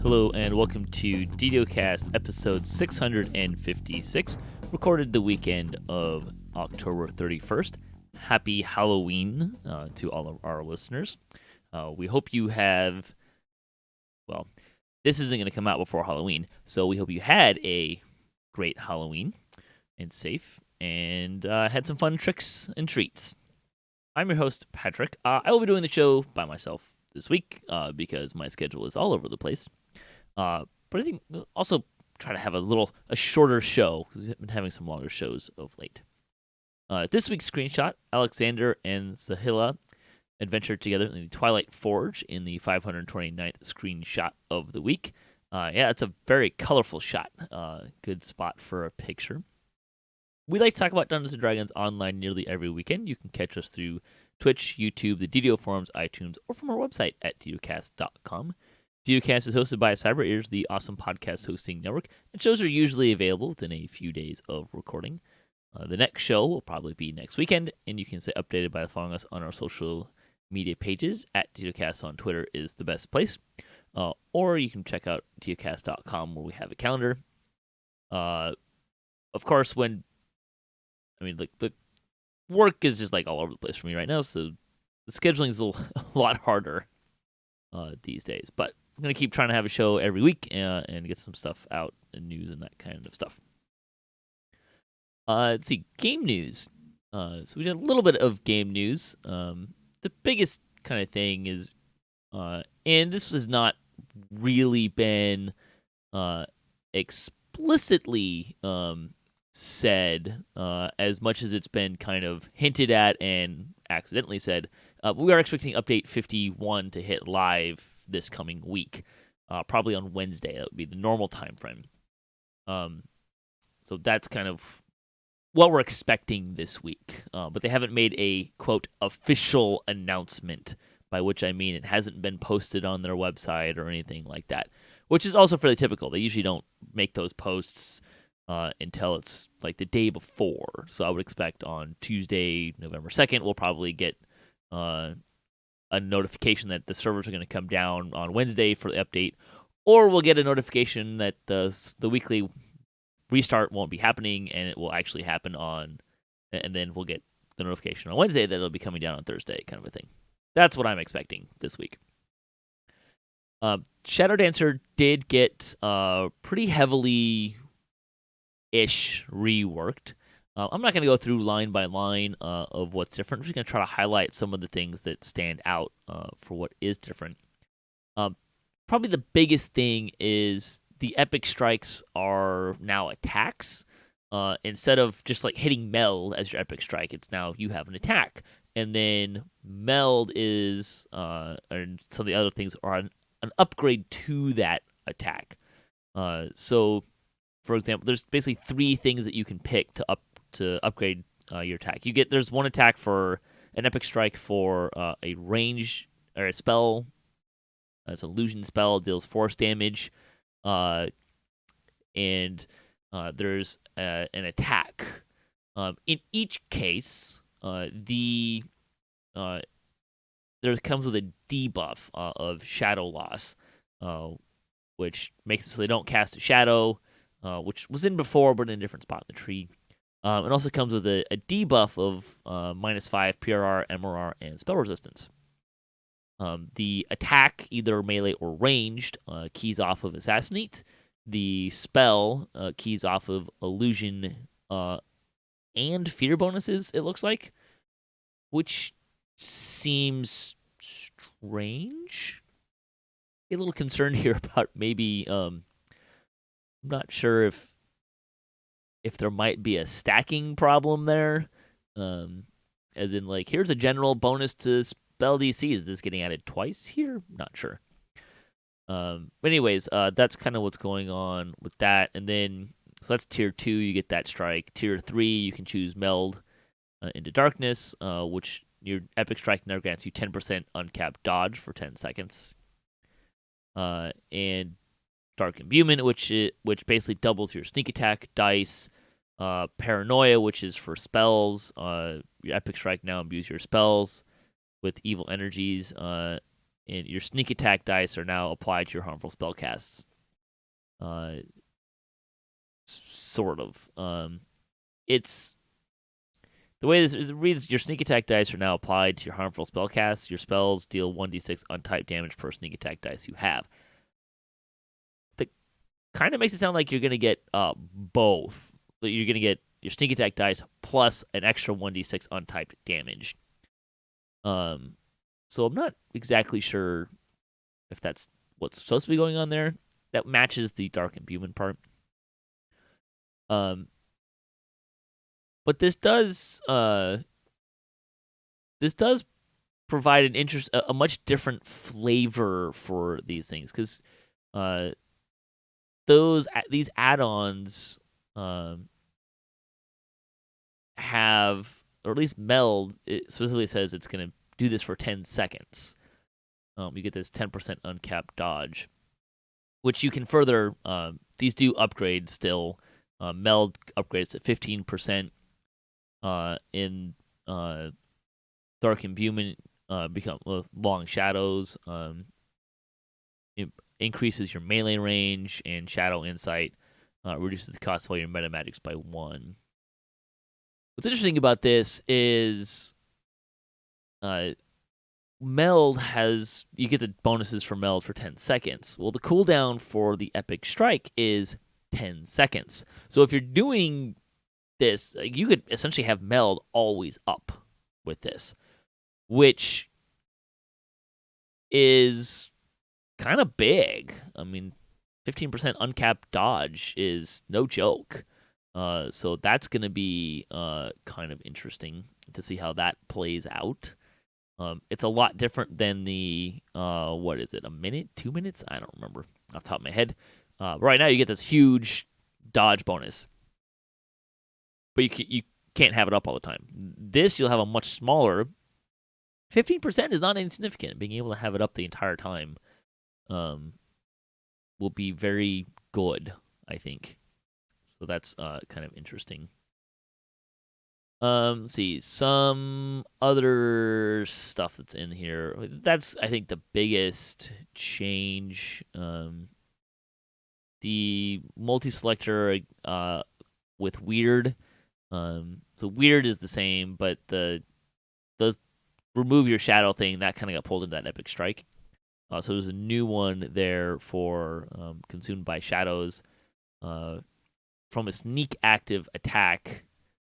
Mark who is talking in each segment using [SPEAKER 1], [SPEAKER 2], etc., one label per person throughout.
[SPEAKER 1] Hello and welcome to DDOCast episode 656, recorded the weekend of October 31st. Happy Halloween to all of our listeners. We hope you have, well, this isn't going to come out before Halloween, so we hope you had a great Halloween and safe and had some fun tricks and treats. I'm your host, Patrick. I will be doing the show by myself this week because my schedule is all over the place. But I think we'll also try to have a shorter show, because we've been having some longer shows of late. This week's screenshot, Alexander and Sahila adventured together in the Twilight Forge in the 529th screenshot of the week. It's a very colorful shot. Good spot for a picture. We like to talk about Dungeons & Dragons online nearly every weekend. You can catch us through Twitch, YouTube, the DDO forums, iTunes, or from our website at DDOcast.com. DDOcast is hosted by Cyber Ears, the awesome podcast hosting network, and shows are usually available within a few days of recording. The next show will probably be next weekend, and you can stay updated by following us on our social media pages. At DDOcast on Twitter is the best place. Or you can check out DDOcast.com where we have a calendar. Of course, the work is just all over the place for me right now, so the scheduling is a lot harder these days. But I'm going to keep trying to have a show every week and get some stuff out and news and that kind of stuff. Let's see, game news. So we did a little bit of game news. The biggest kind of thing is, and this has not really been explicitly said as much as it's been kind of hinted at and accidentally said. We are expecting update 51 to hit live this coming week, probably on Wednesday. That would be the normal time frame. So that's kind of what we're expecting this week. But they haven't made a, quote, official announcement, by which I mean it hasn't been posted on their website or anything like that, which is also fairly typical. They usually don't make those posts until it's the day before. So I would expect on Tuesday, November 2nd, we'll probably get a notification that the servers are going to come down on Wednesday for the update, or we'll get a notification that the weekly restart won't be happening and it will actually happen and then we'll get the notification on Wednesday that it'll be coming down on Thursday, kind of a thing. That's what I'm expecting this week. Shadow Dancer did get pretty heavily reworked. I'm not going to go through line by line of what's different. I'm just going to try to highlight some of the things that stand out for what is different. Probably the biggest thing is the epic strikes are now attacks. Instead of just hitting meld as your epic strike, it's now you have an attack. And then meld is, and some of the other things are an upgrade to that attack. So, for example, there's basically three things that you can pick to upgrade your attack. There's one attack for an epic strike for a range or a spell. It's an illusion spell, deals force damage, and there's an attack. In each case, there comes with a debuff of shadow loss, which makes it so they don't cast a shadow, which was in before but in a different spot in the tree. It also comes with a debuff of -5 PRR, MRR, and spell resistance. The attack, either melee or ranged, keys off of Assassinate. The spell keys off of Illusion and Fear bonuses, it looks like, which seems strange. I'm a little concerned here about maybe, I'm not sure if there might be a stacking problem there, as in here's a general bonus to spell DC. Is this getting added twice here? Not sure. But anyways, that's kind of what's going on with that. And then, so that's tier 2, you get that strike. Tier 3, you can choose meld into darkness, which your epic strike now grants you 10% uncapped dodge for 10 seconds. And Dark Imbuement, which basically doubles your sneak attack dice. Paranoia, which is for spells. Your epic strike now imbues your spells with evil energies. and your sneak attack dice are now applied to your harmful spellcasts. Sort of. It's the way this reads. Your sneak attack dice are now applied to your harmful spellcasts. Your spells deal 1d6 untyped damage per sneak attack dice you have. That kind of makes it sound like you're going to get both. You're going to get your sneak attack dice plus an extra 1d6 untyped damage. So I'm not exactly sure if that's what's supposed to be going on there. That matches the Dark Imbuement part. But this does provide a much different flavor for these things, because these add-ons have, or at least Meld, it specifically says it's going to do this for 10 seconds. You get this 10% uncapped dodge, which you can further. These do upgrade still. Meld upgrades to 15%. In Dark Imbuement, become Long Shadows. It increases your melee range, and Shadow Insight reduces the cost of all your meta magics by 1. What's interesting about this is Meld has, you get the bonuses for Meld for 10 seconds. Well, the cooldown for the Epic Strike is 10 seconds. So if you're doing this, you could essentially have Meld always up with this, which is kind of big. I mean, 15% uncapped dodge is no joke. So that's going to be kind of interesting to see how that plays out. It's a lot different than the, what is it, a minute, 2 minutes? I don't remember off the top of my head. Right now you get this huge dodge bonus, but you can't have it up all the time. This, you'll have a much smaller. 15% is not insignificant. Being able to have it up the entire time will be very good, I think. So that's kind of interesting. Let's see, some other stuff that's in here. That's, I think, the biggest change. The multi-selector with weird. So weird is the same, but the remove your shadow thing, that kind of got pulled into that Epic Strike. So there's a new one there for consumed by shadows. From a sneak active attack,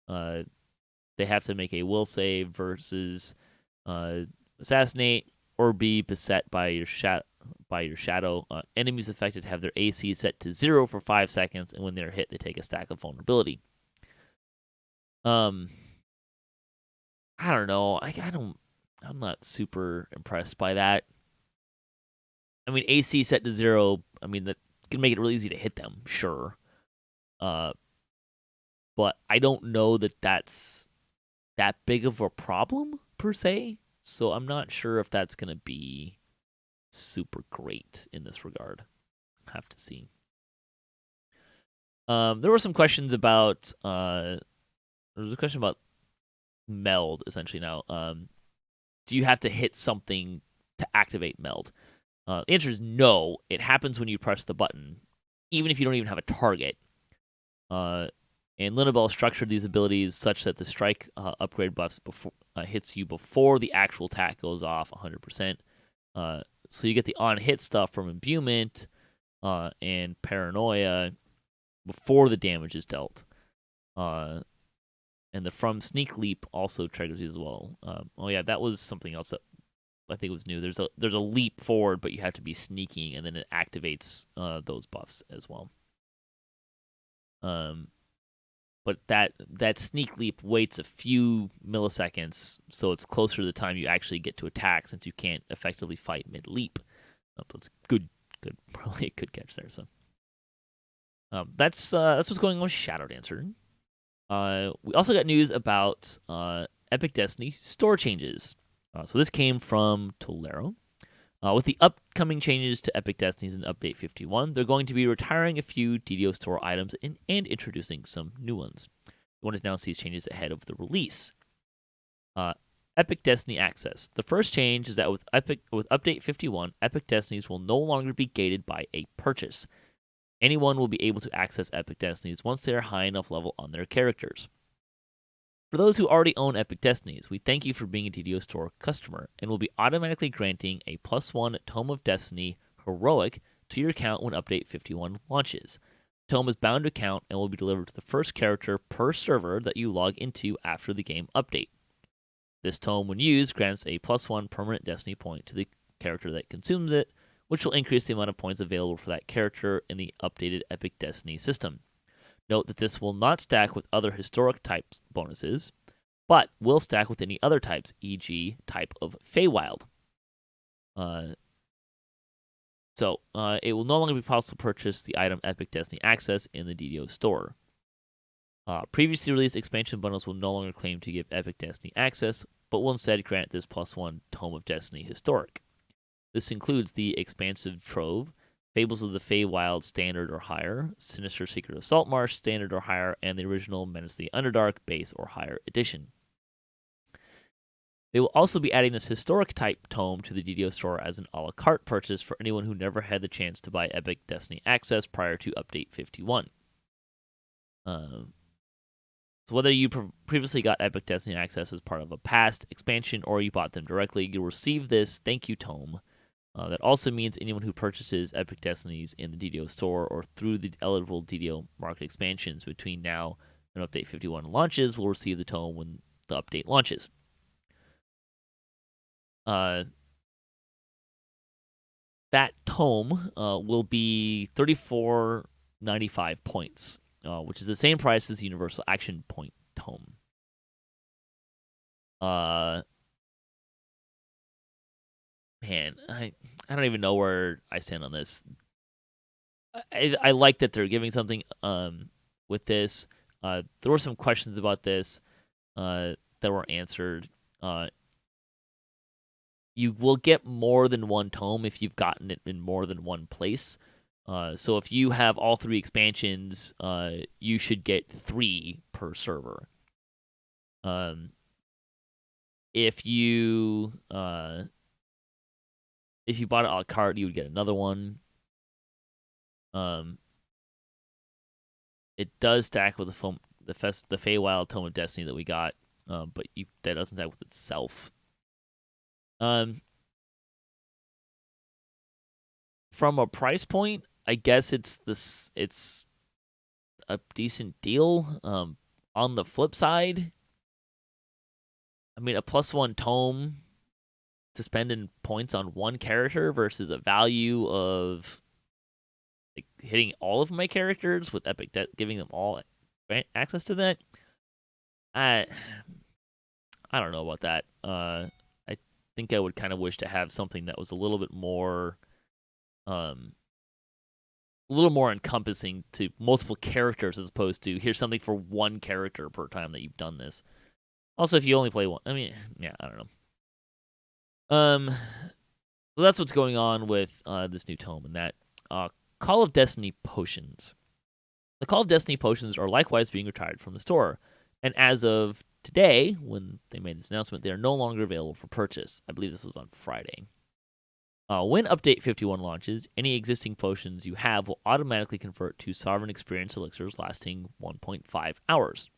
[SPEAKER 1] they have to make a will save versus assassinate or be beset by your shadow. Enemies affected have their AC set to 0 for 5 seconds, and when they're hit, they take a stack of vulnerability. I don't know. I'm not super impressed by that. I mean, AC set to 0. I mean, that's gonna make it really easy to hit them, sure. But I don't know that that's that big of a problem per se. So I'm not sure if that's gonna be super great in this regard. Have to see. There were some questions about. There was a question about Meld essentially now. Do you have to hit something to activate Meld? The answer is no. It happens when you press the button, even if you don't even have a target. And Linabelle structured these abilities such that the strike upgrade buffs hits you before the actual attack goes off 100%. So you get the on-hit stuff from Imbuement and Paranoia before the damage is dealt. And the From Sneak Leap also triggers these as well. Oh yeah, that was something else that I think was new. There's a leap forward, but you have to be sneaking, and then it activates those buffs as well. But that sneak leap waits a few milliseconds, so it's closer to the time you actually get to attack, since you can't effectively fight mid leap. That's good, probably a good catch there. So that's what's going on with Shadow Dancer. We also got news about Epic Destiny store changes. So this came from Tolero. With the upcoming changes to Epic Destinies in Update 51, they're going to be retiring a few DDO store items and introducing some new ones. We want to announce these changes ahead of the release. Epic Destiny access. The first change is that with Update 51, Epic Destinies will no longer be gated by a purchase. Anyone will be able to access Epic Destinies once they are high enough level on their characters. For those who already own Epic Destinies, we thank you for being a DDO Store customer and will be automatically granting a +1 Tome of Destiny Heroic to your account when Update 51 launches. The tome is bound to count and will be delivered to the first character per server that you log into after the game update. This tome, when used, grants a +1 permanent Destiny point to the character that consumes it, which will increase the amount of points available for that character in the updated Epic Destiny system. Note that this will not stack with other historic types bonuses, but will stack with any other types, e.g. type of Feywild. So it will no longer be possible to purchase the item Epic Destiny Access in the DDO store. Previously released expansion bundles will no longer claim to give Epic Destiny access, but will instead grant this +1 Tome of Destiny Historic. This includes the Expansive Trove, Fables of the Feywild Standard or higher, Sinister Secret of Saltmarsh Standard or higher, and the original Menace of the Underdark Base or higher edition. They will also be adding this Historic type tome to the DDO store as an a la carte purchase for anyone who never had the chance to buy Epic Destiny Access prior to Update 51. So whether you previously got Epic Destiny Access as part of a past expansion or you bought them directly, you'll receive this thank you tome. That also means anyone who purchases Epic Destinies in the DDO store or through the eligible DDO market expansions between now and Update 51 launches will receive the tome when the update launches. That tome will be $34.95 points, which is the same price as the Universal Action Point tome. Man, I don't even know where I stand on this. I like that they're giving something with this. There were some questions about this that were answered. You will get more than one tome if you've gotten it in more than one place. So if you have all 3 expansions, you should get 3 per server. If you bought it a la carte, you would get another one. It does stack with the Feywild Tome of Destiny that we got, but that doesn't stack with itself. From a price point, I guess it's a decent deal. On the flip side, I mean, a +1 tome to spend in points on one character versus a value of like hitting all of my characters with Epic giving them all access to that. I don't know about that. I think I would kind of wish to have something that was a little bit more encompassing to multiple characters as opposed to here's something for one character per time that you've done this. Also, if you only play one, I mean, yeah, I don't know. So that's what's going on with this new tome, and that Call of Destiny potions. The Call of Destiny potions are likewise being retired from the store, and as of today, when they made this announcement, they are no longer available for purchase. I believe this was on Friday. When Update 51 launches, any existing potions you have will automatically convert to Sovereign Experience Elixirs lasting 1.5 hours.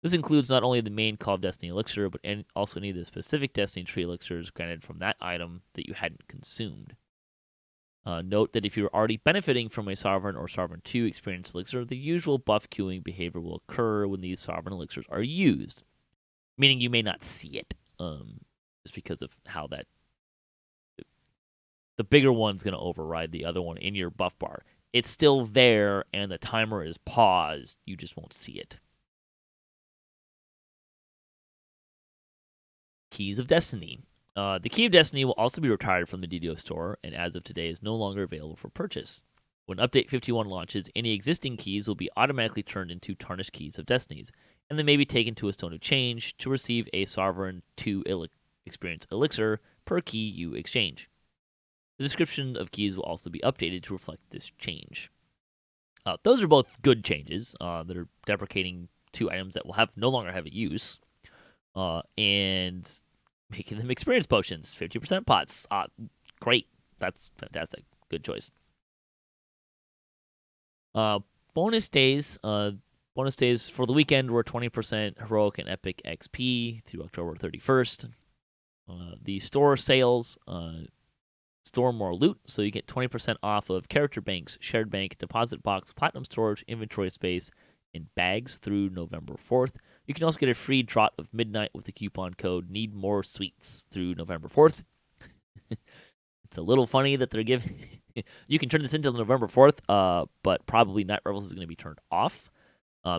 [SPEAKER 1] This includes not only the main Call of Destiny elixir, but also any of the specific Destiny tree elixirs granted from that item that you hadn't consumed. Note that if you're already benefiting from a Sovereign or Sovereign 2 experience elixir, the usual buff queuing behavior will occur when these Sovereign elixirs are used, meaning you may not see it, just because of how that the bigger one's going to override the other one in your buff bar. It's still there, and the timer is paused. You just won't see it. Keys of Destiny. The Key of Destiny will also be retired from the DDO store, and as of today is no longer available for purchase. When Update 51 launches, any existing keys will be automatically turned into Tarnished Keys of Destinies, and they may be taken to a Stone of Change to receive a Sovereign 2 experience elixir per key you exchange. The description of keys will also be updated to reflect this change. Those are both good changes that are deprecating 2 items that will no longer have a use. And making them experience potions, 50% pots. Great. That's fantastic. Good choice. Bonus days. Bonus days for the weekend were 20% heroic and epic XP through October 31st. The store sales store more loot, so you get 20% off of character banks, shared bank, deposit box, platinum storage, inventory space, and bags through November 4th. You can also get a free draught of midnight with the coupon code Need More Sweets through November 4th. It's a little funny that they're giving. You can turn this into November 4th, but probably Night Revels is going to be turned off.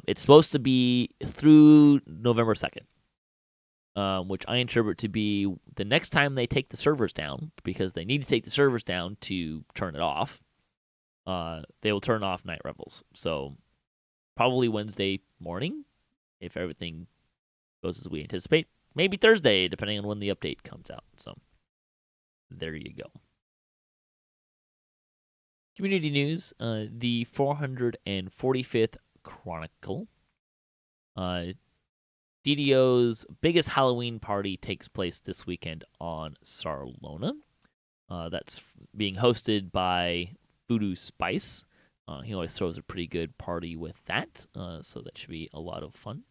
[SPEAKER 1] It's supposed to be through November 2nd. Which I interpret to be the next time they take the servers down, because they need to take the servers down to turn it off. They will turn off Night Revels. So probably Wednesday morning, if everything goes as we anticipate. Maybe Thursday, depending on when the update comes out. So there you go. Community news: the 445th Chronicle. DDO's biggest Halloween party takes place this weekend on Sarlona. That's being hosted by Voodoo Spice. He always throws a pretty good party with that, so that should be a lot of fun.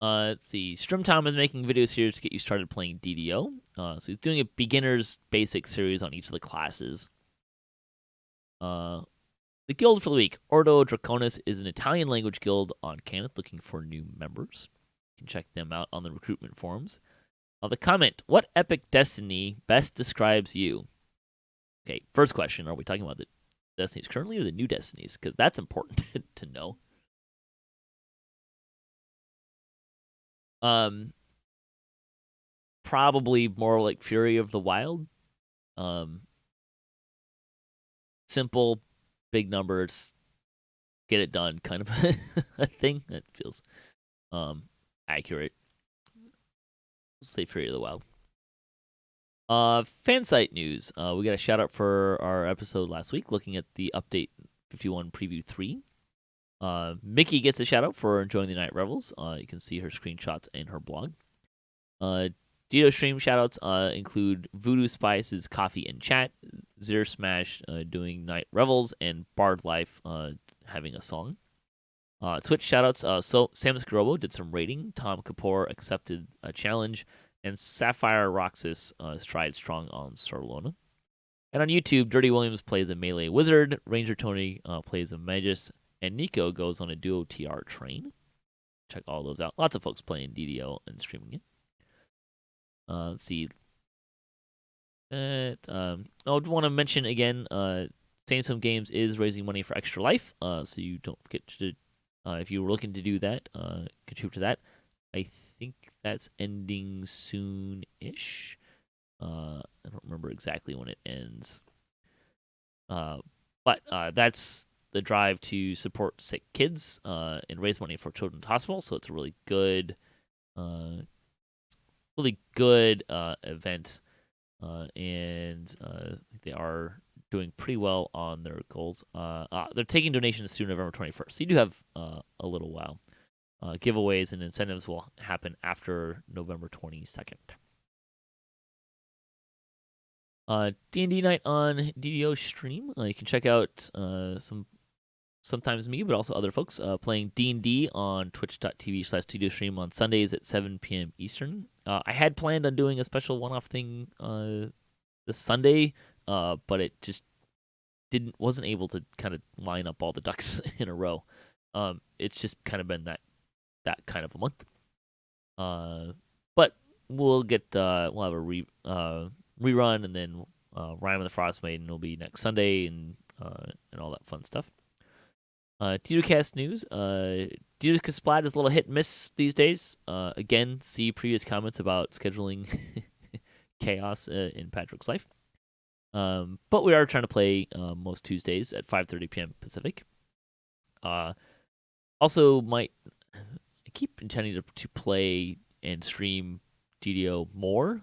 [SPEAKER 1] Let's see. Strimtom is making videos here to get you started playing DDO. So he's doing a beginner's basic series on each of the classes. The guild for the week, Ordo Draconis, is an Italian language guild on Caneth looking for new members. You can check them out on the recruitment forums. The comment, what epic destiny best describes you? Okay, first question, are we talking about the destinies currently or the new destinies? Because that's important to know. Probably more like Fury of the Wild. Simple, big numbers, get it done kind of a thing. That feels accurate. We'll say Fury of the Wild. Fan site news. We got a shout out for our episode last week looking at the update 51 preview 3. Mickey gets a shout out for enjoying the Night Revels. You can see her screenshots in her blog. Dido stream shoutouts include Voodoo Spice's Coffee and Chat, Zero Smash doing Night Revels, and Bard Life having a song. Twitch shoutouts, so Samus Garobo did some raiding, Tom Kapoor accepted a challenge, and Sapphire Roxas tried strong on Sarlona. And on YouTube, Dirty Williams plays a melee wizard, Ranger Tony plays a magus, and Nico goes on a duo TR train. Check all those out. Lots of folks playing DDO and streaming it. Let's see. I would want to mention again, Saying Some Games is raising money for Extra Life, so you don't forget to, if you were looking to do that, contribute to that. I think that's ending soon-ish. I don't remember exactly when it ends. But that's the drive to support sick kids and raise money for Children's Hospital, so it's a really good event, and they are doing pretty well on their goals. They're taking donations through November 21st, so you do have a little while. Giveaways and incentives will happen after November 22nd. D&D night on DDO stream. You can check out sometimes me, but also other folks playing D&D on twitch.tv/DDO stream on Sundays at 7 p.m. Eastern. I had planned on doing a special one-off thing this Sunday, but it just wasn't able to kind of line up all the ducks in a row. It's just kind of been that kind of a month. But we'll have a rerun, and then Rhyme of the Frost Maiden will be next Sunday, and all that fun stuff. DDOCast news. DDOCast Splat is a little hit and miss these days. Again, see previous comments about scheduling chaos in Patrick's life. But we are trying to play most Tuesdays at 5:30 p.m. Pacific. Also, I keep intending to play and stream DDO more.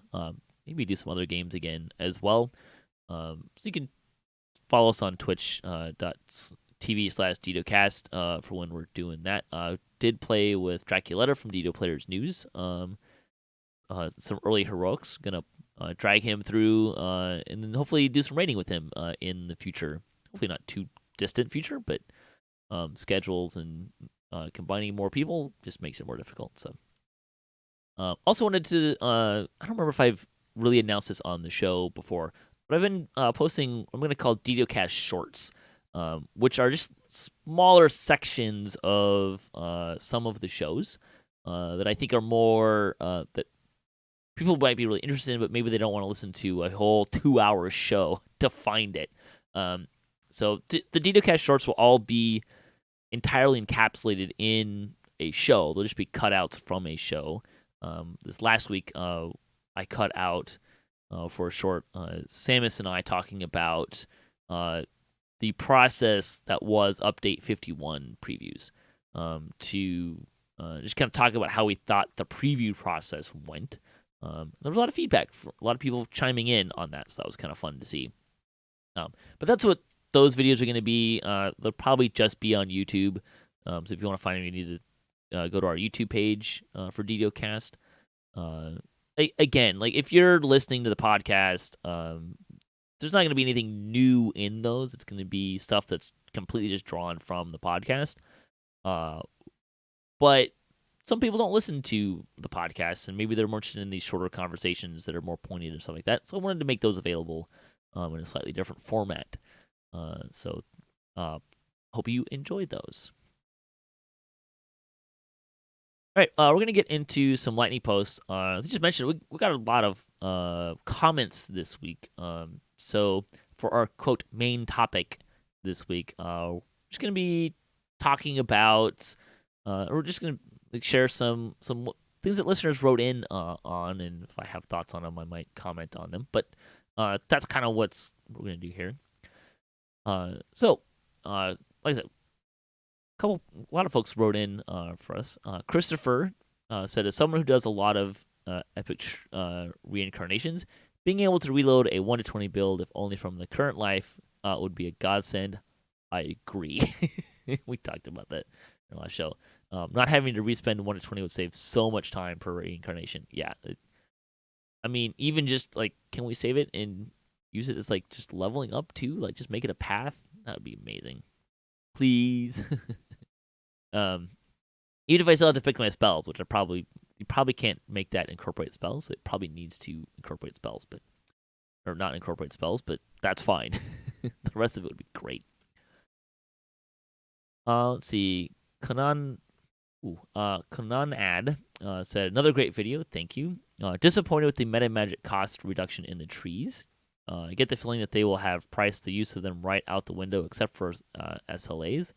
[SPEAKER 1] Maybe do some other games again as well. So you can follow us on twitch.tv/DDOcast for when we're doing that. Did play with Draculetta from DDO Players News some early heroics. Gonna drag him through, and then hopefully do some raiding with him in the future. Hopefully not too distant future, but schedules and combining more people just makes it more difficult. So, also wanted to I don't remember if I've really announced this on the show before, but I've been posting. I'm going to call DDOCast shorts, which are just smaller sections of some of the shows that I think are more that people might be really interested in, but maybe they don't want to listen to a whole 2-hour show to find it. So the DDOCast shorts will all be entirely encapsulated in a show. They'll just be cutouts from a show. This last week, I cut out for a short Samus and I talking about the process that was Update 51 previews to just kind of talk about how we thought the preview process went. There was a lot of feedback, a lot of people chiming in on that, so that was kind of fun to see. But that's what those videos are going to be. They'll probably just be on YouTube. So if you want to find them, you need to go to our YouTube page for DDOCast. Again, like if you're listening to the podcast, there's not going to be anything new in those. It's going to be stuff that's completely just drawn from the podcast. But some people don't listen to the podcast, and maybe they're more interested in these shorter conversations that are more poignant or something like that. So I wanted to make those available in a slightly different format. So hope you enjoyed those. All right, we're going to get into some lightning posts. As I just mentioned, we got a lot of comments this week. So for our, quote, main topic this week, we're just going to be talking about, we're just going to share some things that listeners wrote in on, and if I have thoughts on them, I might comment on them. But that's kind of what we're going to do here. So, like I said, a lot of folks wrote in for us. Christopher said, as someone who does a lot of epic reincarnations, being able to reload a 1-20 build, if only from the current life, would be a godsend. I agree. We talked about that in the last show. Not having to respend 1-20 would save so much time per reincarnation. Yeah. I mean, even just, like, can we save it and use it as, like, just leveling up, too? Like, just make it a path? That would be amazing. Please. Even if I still have to pick my spells, which you probably can't make that incorporate spells. It probably needs to incorporate spells, or not incorporate spells, but that's fine. The rest of it would be great. Let's see. Kanan Ad said, another great video. Thank you. Disappointed with the meta magic cost reduction in the trees. I get the feeling that they will have priced the use of them right out the window, except for SLAs.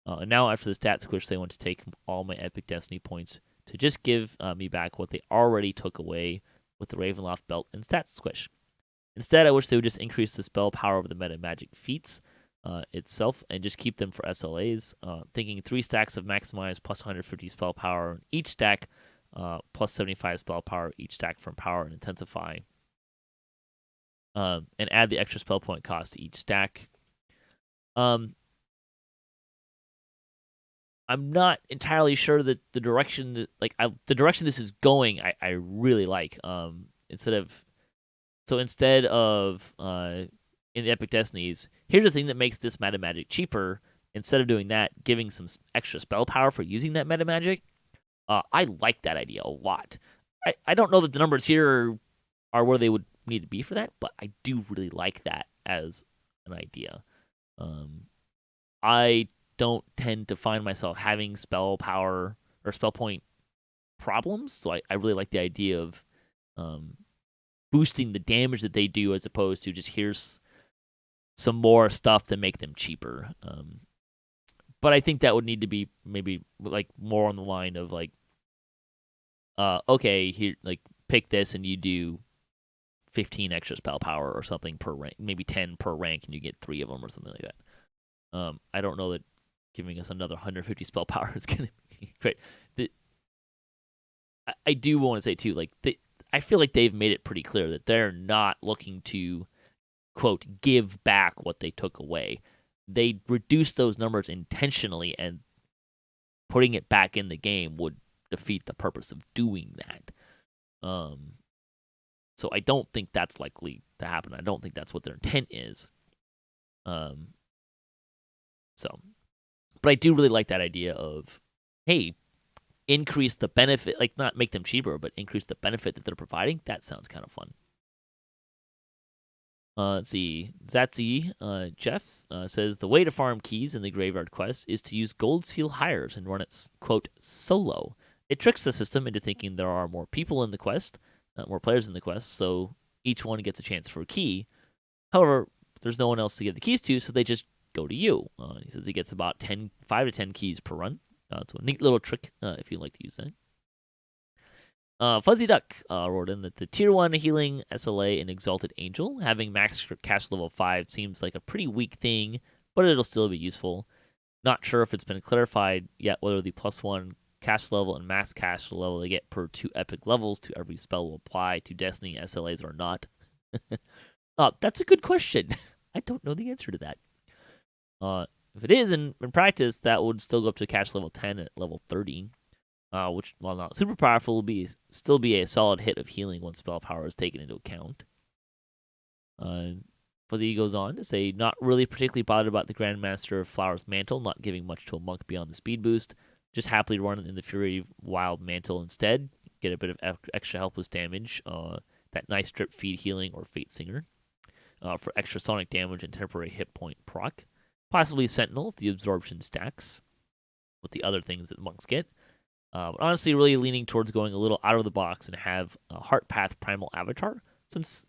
[SPEAKER 1] And now, after the stat squish, they want to take all my epic destiny points to just give me back what they already took away with the Ravenloft belt and stat squish. Instead, I wish they would just increase the spell power of the meta magic feats itself and just keep them for SLAs. Thinking 3 stacks of maximize plus 150 spell power each stack, plus 75 spell power each stack from power and intensify. And add the extra spell point cost to each stack. I'm not entirely sure that the direction this is going, I really like. Instead of in the Epic Destinies, here's the thing that makes this meta magic cheaper. Instead of doing that, giving some extra spell power for using that meta magic, I like that idea a lot. I don't know that the numbers here are where they would need to be for that, but I do really like that as an idea. I don't tend to find myself having spell power or spell point problems, so I really like the idea of boosting the damage that they do as opposed to just here's some more stuff to make them cheaper. But I think that would need to be maybe like more on the line of like, okay, here, like pick this and you do 15 extra spell power or something per rank, maybe 10 per rank, and you get 3 of them or something like that. I don't know that giving us another 150 spell power is going to be great. I do want to say, too, like I feel like they've made it pretty clear that they're not looking to, quote, give back what they took away. They reduced those numbers intentionally, and putting it back in the game would defeat the purpose of doing that. So I don't think that's likely to happen. I don't think that's what their intent is. Um, so, but I do really like that idea of, hey, increase the benefit, like not make them cheaper, but increase the benefit that they're providing. That sounds kind of fun. Let's see. Zatsy Jeff says the way to farm keys in the Graveyard Quest is to use Gold Seal hires and run it, quote, solo. It tricks the system into thinking there are more people in the quest, more players in the quest, so each one gets a chance for a key. However, there's no one else to give the keys to, so they just go to you. He says he gets about 5 to 10 keys per run. So a neat little trick if you'd like to use that. Fuzzy Duck wrote in that the Tier 1 healing SLA in Exalted Angel, having max cash level 5 seems like a pretty weak thing, but it'll still be useful. Not sure if it's been clarified yet whether the +1 cash level and max cash level they get per 2 epic levels to every spell will apply to Destiny SLAs or not. That's a good question. I don't know the answer to that. If it is, in practice, that would still go up to cash level 10 at level 30. Which, while not super powerful, will still be a solid hit of healing once spell power is taken into account. Fuzzy goes on to say, not really particularly bothered about the Grandmaster of Flower's Mantle, not giving much to a monk beyond the speed boost. Just happily run in the Fury Wild Mantle instead. Get a bit of extra helpless damage. That nice drip feed healing or Fate Singer. For extra sonic damage and temporary hit point proc. Possibly Sentinel if the absorption stacks with the other things that monks get. But honestly, really leaning towards going a little out of the box and have a Heart Path Primal Avatar, since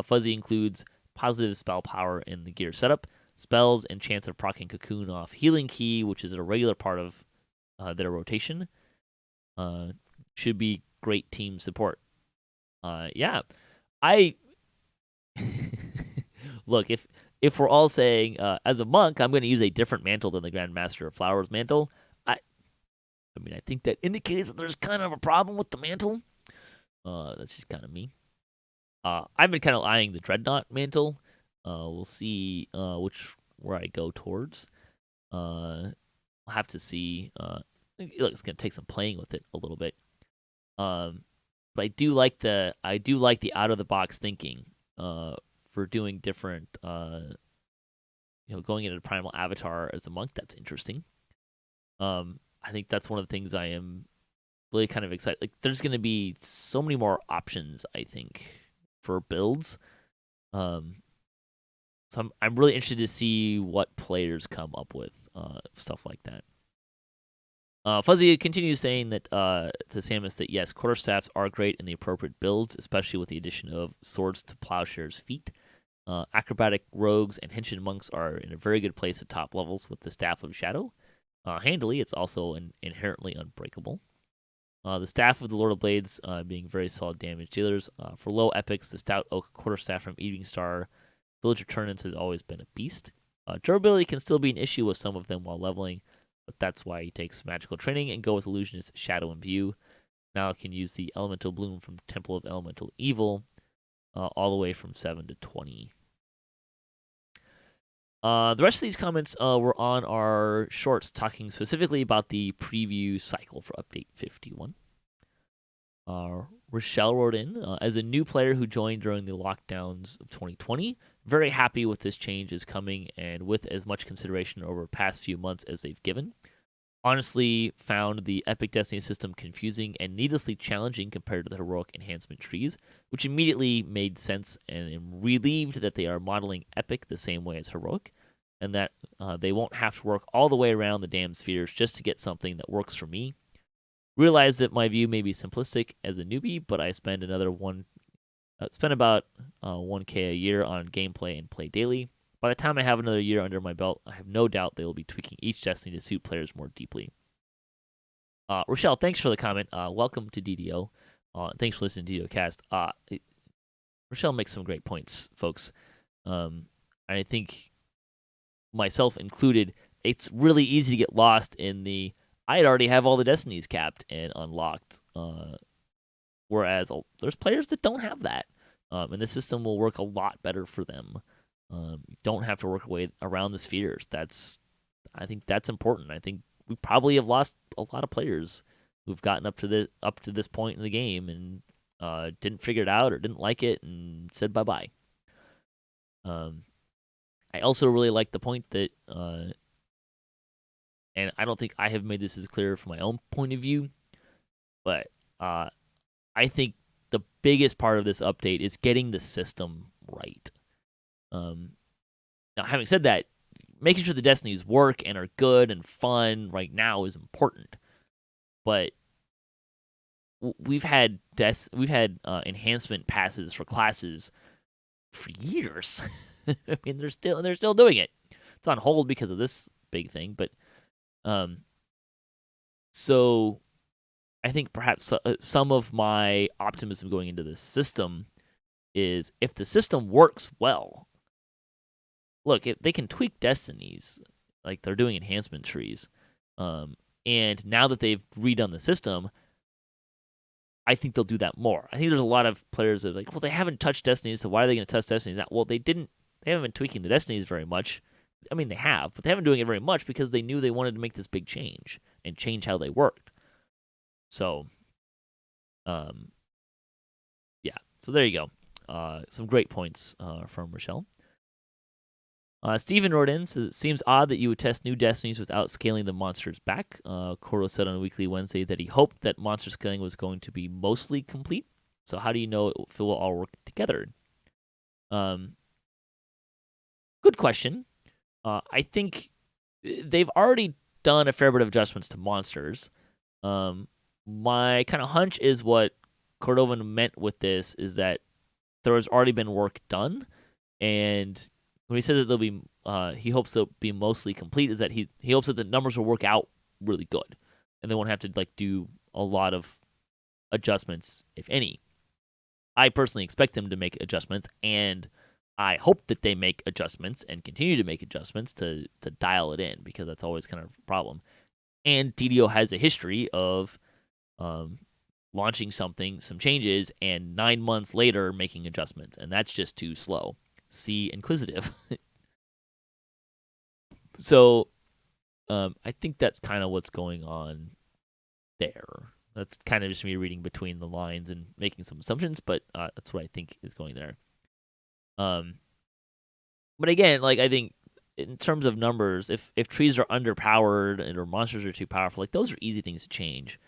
[SPEAKER 1] Fuzzy includes positive spell power in the gear setup, spells, and chance of proccing Cocoon off Healing Key, which is a regular part of their rotation. Should be great team support. Yeah, I look, if we're all saying as a monk, I'm going to use a different mantle than the Grandmaster of Flowers mantle. I think that indicates that there's kind of a problem with the mantle. That's just kind of me. I've been kind of eyeing the Dreadnought mantle. We'll see where I go towards. I'll have to see. Look, it's gonna take some playing with it a little bit. But I do like the out of the box thinking. For doing different. Going into Primal Avatar as a monk. That's interesting. I think that's one of the things I am really kind of excited. Like, there's going to be so many more options, I think, for builds. So I'm really interested to see what players come up with stuff like that. Fuzzy continues saying that to Samus that yes, quarterstaffs are great in the appropriate builds, especially with the addition of swords to plowshares' feet. Acrobatic rogues and henchmen monks are in a very good place at top levels with the Staff of Shadow. Handily, it's also inherently unbreakable. The Staff of the Lord of Blades being very solid damage dealers. For low epics, the Stout Oak Quarterstaff from Evening Star Villager Turnants has always been a beast. Durability can still be an issue with some of them while leveling, but that's why he takes magical training and go with Illusionist Shadow and View. Now it can use the Elemental Bloom from Temple of Elemental Evil, all the way from 7 to 20. The rest of these comments were on our shorts, talking specifically about the preview cycle for Update 51. Rochelle wrote in, as a new player who joined during the lockdowns of 2020, very happy with this change is coming and with as much consideration over the past few months as they've given. Honestly, found the Epic Destiny system confusing and needlessly challenging compared to the heroic enhancement trees, which immediately made sense, and am relieved that they are modeling Epic the same way as heroic, and that they won't have to work all the way around the damn spheres just to get something that works for me. Realize that my view may be simplistic as a newbie, but I spend about 1K a year on gameplay and play daily. By the time I have another year under my belt, I have no doubt they will be tweaking each Destiny to suit players more deeply. Rochelle, thanks for the comment. Welcome to DDO. Thanks for listening to DDOcast. Rochelle makes some great points, folks. I think, myself included, it's really easy to get lost in the I'd already have all the Destinies capped and unlocked. Whereas there's players that don't have that. And the system will work a lot better for them. You don't have to work around the spheres. I think that's important. I think we probably have lost a lot of players who've gotten up to this point in the game and didn't figure it out or didn't like it and said bye-bye. I also really like the point that, and I don't think I have made this as clear from my own point of view, but I think the biggest part of this update is getting the system right. Now, having said that, making sure the Destinies work and are good and fun right now is important. But we've had enhancement passes for classes for years. I mean, they're still doing it. It's on hold because of this big thing, but so I think perhaps some of my optimism going into this system is if the system works well. Look, if they can tweak Destinies, like they're doing enhancement trees, and now that they've redone the system, I think they'll do that more. I think there's a lot of players that are like, well, they haven't touched Destinies, so why are they going to test Destinies now? Well, they haven't been tweaking the Destinies very much. I mean, they have, but they haven't been doing it very much because they knew they wanted to make this big change and change how they worked. So, yeah. So there you go. Some great points from Rochelle. Steven wrote in, says, it seems odd that you would test new Destinies without scaling the monsters back. Koro said on Weekly Wednesday that he hoped that monster scaling was going to be mostly complete. So how do you know if it will all work together? Good question. I think they've already done a fair bit of adjustments to monsters. My kind of hunch is what Cordovan meant with this is that there has already been work done, and when he says that they'll be, he hopes they'll be mostly complete, is that he hopes that the numbers will work out really good, and they won't have to like do a lot of adjustments, if any. I personally expect them to make adjustments, and I hope that they make adjustments and continue to make adjustments to dial it in, because that's always kind of a problem. And DDO has a history of launching some changes, and 9 months later making adjustments, and that's just too slow. See Inquisitive. So I think that's kind of what's going on there. That's kind of just me reading between the lines and making some assumptions, but that's what I think is going there. But again, like I think in terms of numbers, if trees are underpowered or monsters are too powerful, like those are easy things to change.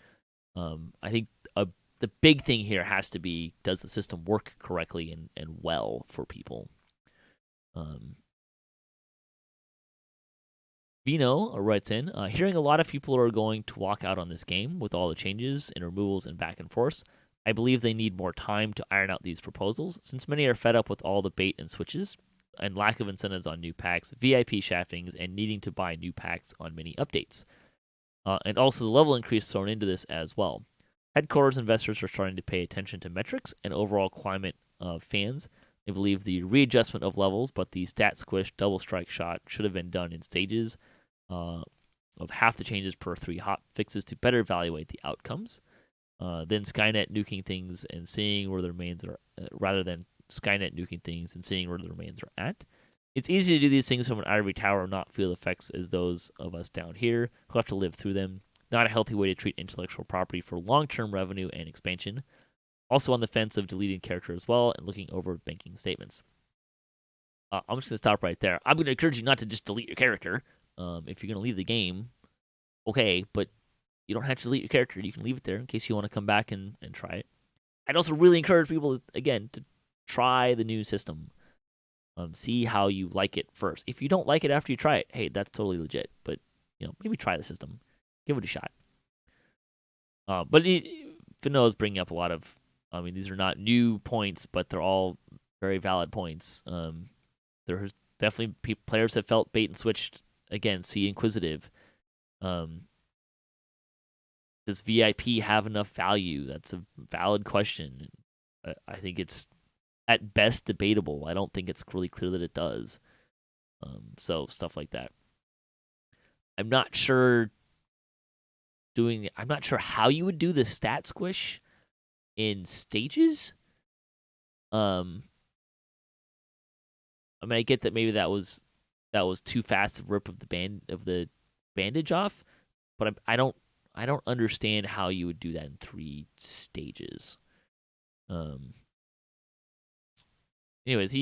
[SPEAKER 1] I think the big thing here has to be, does the system work correctly and well for people? Vino writes in, hearing a lot of people are going to walk out on this game with all the changes and removals and back and forth. I believe they need more time to iron out these proposals, since many are fed up with all the bait and switches and lack of incentives on new packs, VIP shaftings, and needing to buy new packs on many updates. And also the level increase thrown into this as well. Headquarters investors are starting to pay attention to metrics and overall climate of fans. They believe the readjustment of levels, but the stat squish double strike shot should have been done in stages of half the changes per 3 hot fixes to better evaluate the outcomes. Then Skynet nuking things and seeing where the remains are, rather than Skynet nuking things and seeing where the remains are at. It's easy to do these things from an ivory tower and not feel effects as those of us down here who have to live through them. Not a healthy way to treat intellectual property for long-term revenue and expansion. Also on the fence of deleting character as well and looking over banking statements. I'm just going to stop right there. I'm going to encourage you not to just delete your character. If you're going to leave the game, okay, but you don't have to delete your character. You can leave it there in case you want to come back and try it. I'd also really encourage people, again, to try the new system. See how you like it first. If you don't like it after you try it, hey, that's totally legit. But maybe try the system, give it a shot. But Fino is bringing up a lot of. I mean, these are not new points, but they're all very valid points. There's definitely players have felt bait and switched. Again, see Inquisitive. Does VIP have enough value? That's a valid question. I think it's at best debatable. I don't think it's really clear that it does. So stuff like that. I'm not sure how you would do the stat squish in stages. I mean, I get that maybe that was too fast of rip of the bandage off, but I don't understand how you would do that in 3 stages. Um, Anyways,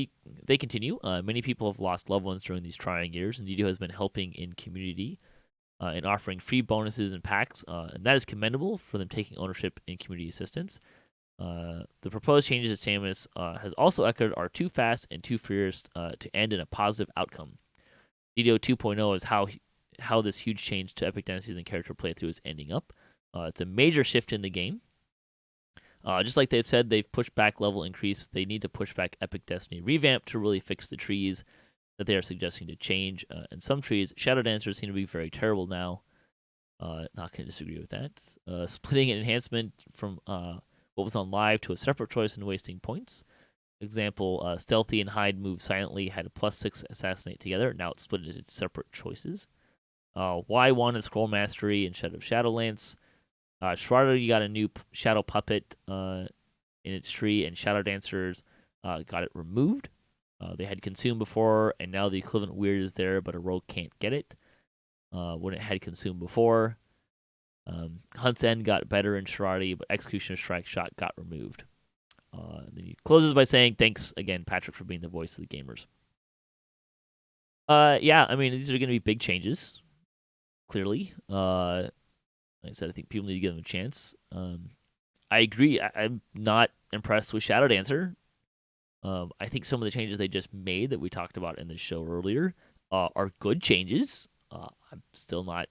[SPEAKER 1] they continue. Many people have lost loved ones during these trying years, and DDO has been helping in community and offering free bonuses and packs, and that is commendable for them taking ownership in community assistance. The proposed changes to Samus has also echoed our too fast and too furious to end in a positive outcome. DDO 2.0 is how this huge change to Epic Dynasties and character playthrough is ending up. It's a major shift in the game. Just like they've said, they've pushed back level increase. They need to push back Epic Destiny revamp to really fix the trees that they are suggesting to change. And some trees, Shadow Dancers seem to be very terrible now. Not going to disagree with that. Splitting an enhancement from what was on live to a separate choice and wasting points. Example, Stealthy and Hide move silently had a +6 assassinate together. Now it's split into separate choices. Y1 and Scroll Mastery instead of Shadowlance. Shrouded, you got a new Shadow Puppet in its tree, and Shadow Dancers got it removed. They had Consume before, and now the equivalent weird is there, but a rogue can't get it when it had Consume before. Hunt's End got better in Shrouded, but Executioner's Strike Shot got removed. Then he closes by saying, thanks again, Patrick, for being the voice of the gamers. Yeah, I mean, these are going to be big changes, clearly. Like I said, I think people need to give them a chance. I agree. I'm not impressed with Shadow Dancer. I think some of the changes they just made that we talked about in the show earlier are good changes. I'm still not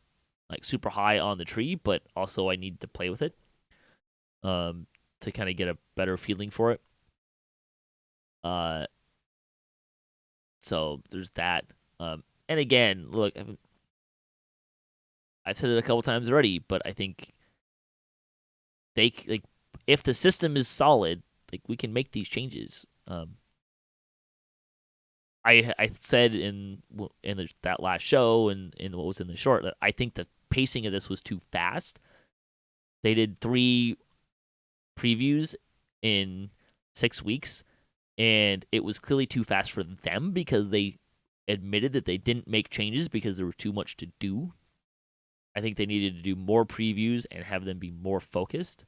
[SPEAKER 1] like super high on the tree, but also I need to play with it to kind of get a better feeling for it. So there's that. And again, look, I've said it a couple times already, but I think they like if the system is solid, like we can make these changes. I said in that last show and in what was in the short that I think the pacing of this was too fast. They did 3 previews in 6 weeks, and it was clearly too fast for them because they admitted that they didn't make changes because there was too much to do. I think they needed to do more previews and have them be more focused.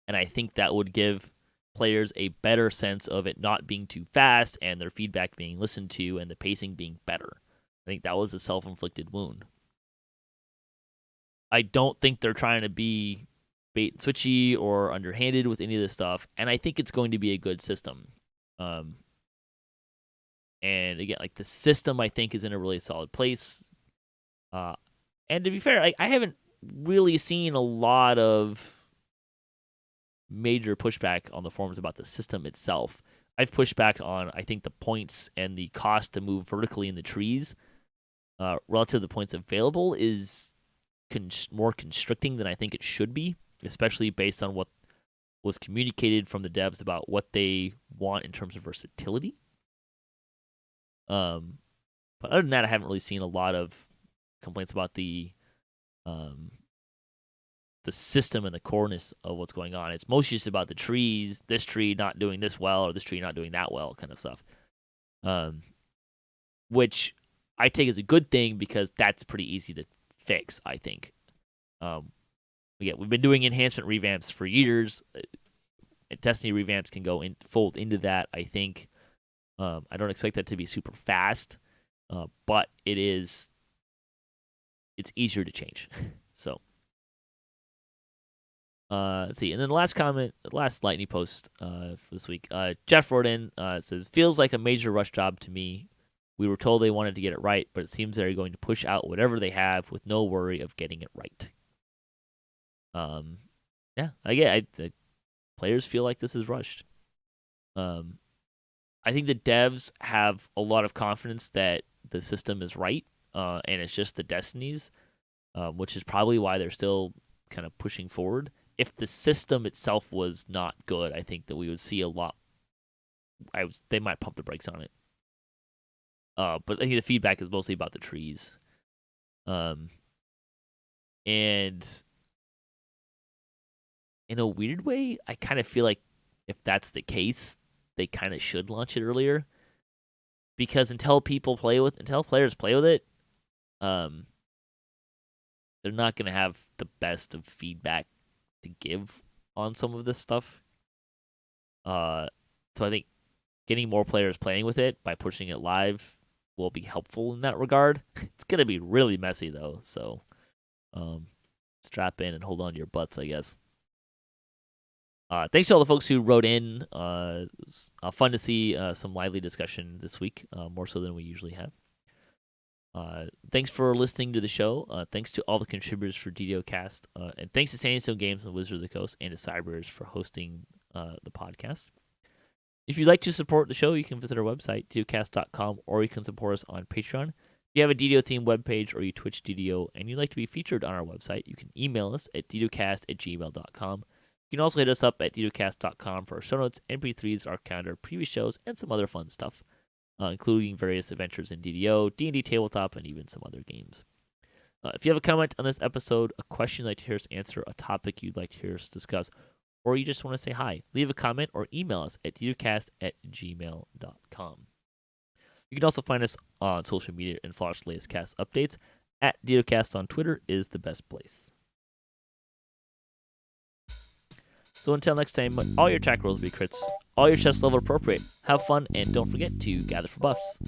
[SPEAKER 1] And I think that would give players a better sense of it not being too fast and their feedback being listened to and the pacing being better. I think that was a self-inflicted wound. I don't think they're trying to be bait and switchy or underhanded with any of this stuff, and I think it's going to be a good system. And again, like the system, I think is in a really solid place. And to be fair, I haven't really seen a lot of major pushback on the forums about the system itself. I've pushed back on, I think, the points and the cost to move vertically in the trees relative to the points available is more constricting than I think it should be, especially based on what was communicated from the devs about what they want in terms of versatility. But other than that, I haven't really seen a lot of complaints about the system and the coreness of what's going on. It's mostly just about the trees, this tree not doing this well or this tree not doing that well kind of stuff. Which I take as a good thing because that's pretty easy to fix, I think. We've been doing enhancement revamps for years. Destiny revamps can fold into that, I think. I don't expect that to be super fast, but it's easier to change. So, let's see. And then the last lightning post for this week. Jeff wrote in, says, feels like a major rush job to me. We were told they wanted to get it right, but it seems they're going to push out whatever they have with no worry of getting it right. Yeah, I players feel like this is rushed. I think the devs have a lot of confidence that the system is right, and it's just the Destinies, which is probably why they're still kind of pushing forward. If the system itself was not good, I think that we would see a lot. They might pump the brakes on it. But I think the feedback is mostly about the trees. And in a weird way, I kind of feel like if that's the case, they kind of should launch it earlier. Because until players play with it, they're not going to have the best of feedback to give on some of this stuff. So I think getting more players playing with it by pushing it live will be helpful in that regard. It's gonna be really messy though, so strap in and hold on to your butts, I guess. Thanks to all the folks who wrote in. It was fun to see some lively discussion this week, more so than we usually have. Thanks for listening to the show. Thanks to all the contributors for DDOCast. And thanks to Sandstone Games and Wizard of the Coast and to Cybers for hosting the podcast. If you'd like to support the show, you can visit our website, DDOcast.com, or you can support us on Patreon. If you have a DDO-themed webpage or you Twitch DDO and you'd like to be featured on our website, you can email us at ddocast@gmail.com. You can also hit us up at ddocast.com for our show notes, MP3s, our calendar, previous shows, and some other fun stuff, including various adventures in DDO, D&D Tabletop, and even some other games. If you have a comment on this episode, a question you'd like to hear us answer, a topic you'd like to hear us discuss, or you just want to say hi, leave a comment or email us at ddocast@gmail.com. You can also find us on social media and follow our latest cast updates. At DDOcast on Twitter is the best place. So until next time, all your attack rolls will be crits, all your chest level appropriate. Have fun, and don't forget to gather for buffs.